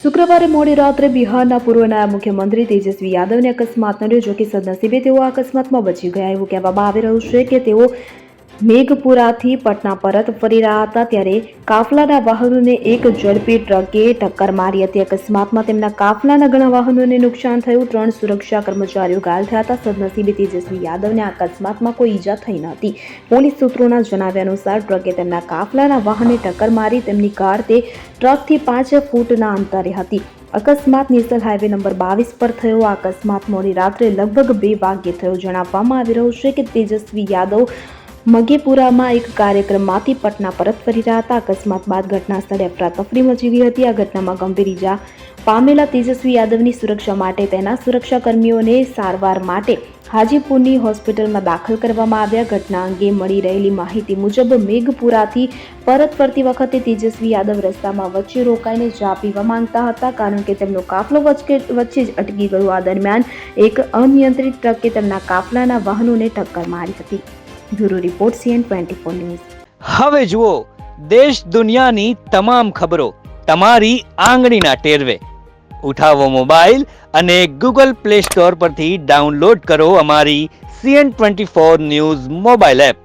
શુક્રવારે મોડી રાત્રે બિહારના પૂર્વ નાયબ મુખ્યમંત્રી તેજસ્વી યાદવને અકસ્માત નડ્યો. જો કે સદનસીબે તેઓ આ અકસ્માતમાં બચી ગયા. એવું કહેવામાં આવી રહ્યું છે કે તેઓ મેઘપુરાથી પટના પરત ફરી રહ્યા હતા ત્યારે કાફલાના વાહનોને એક ઝડપી ટ્રકે ટક્કર મારી હતી. અકસ્માતમાં તેમના કાફલાના ઘણા વાહનોને નુકસાન થયું. 3 સુરક્ષા કર્મચારીઓ ઘાયલ થયા હતા. સદનસીબે તેજસ્વી યાદવને આ અકસ્માતમાં કોઈ ઈજા થઈ ન હતી. પોલીસ સૂત્રોના જણાવ્યા અનુસાર ટ્રકે તેમના કાફલાના વાહનને ટક્કર મારી. તેમની કાર તે ટ્રકથી 5 ફૂટના અંતરે હતી. અકસ્માત નેશનલ હાઈવે નંબર 22 પર થયો. આ અકસ્માત મોડી રાત્રે લગભગ 2 વાગ્યે થયો. જણાવવામાં આવી રહ્યું છે કે તેજસ્વી યાદવ મઘેપુરામાં એક કાર્યક્રમમાંથી પટના પરત ફરી રહ્યા હતા. અકસ્માત બાદ ઘટના સ્થળે અફરાતફરી મચી ગઈ હતી. આ ઘટનામાં ગંભીર ઈજા પામેલા તેજસ્વી યાદવની સુરક્ષા માટે તેના સુરક્ષાકર્મીઓને સારવાર માટે હાજીપુરની હોસ્પિટલમાં દાખલ કરવામાં આવ્યા. ઘટના અંગે મળી રહેલી માહિતી મુજબ મેઘપુરાથી પરત ફરતી વખતે તેજસ્વી યાદવ રસ્તામાં વચ્ચે રોકાઈને ચા પીવા માંગતા હતા, કારણ કે તેમનો કાફલો વચ્ચે જ અટકી ગયો. આ દરમિયાન એક અનિયંત્રિત ટ્રકે તેમના કાફલાના વાહનોને ટક્કર મારી હતી. Bureau report CN24 news. હવે જુઓ દેશ દુનિયાની તમામ ખબરો તમારી આંગળીના ટેરવે. ઉઠાવો મોબાઈલ અને Google Play Store પરથી ડાઉનલોડ કરો અમારી CN24 ન્યૂઝ મોબાઈલ એપ.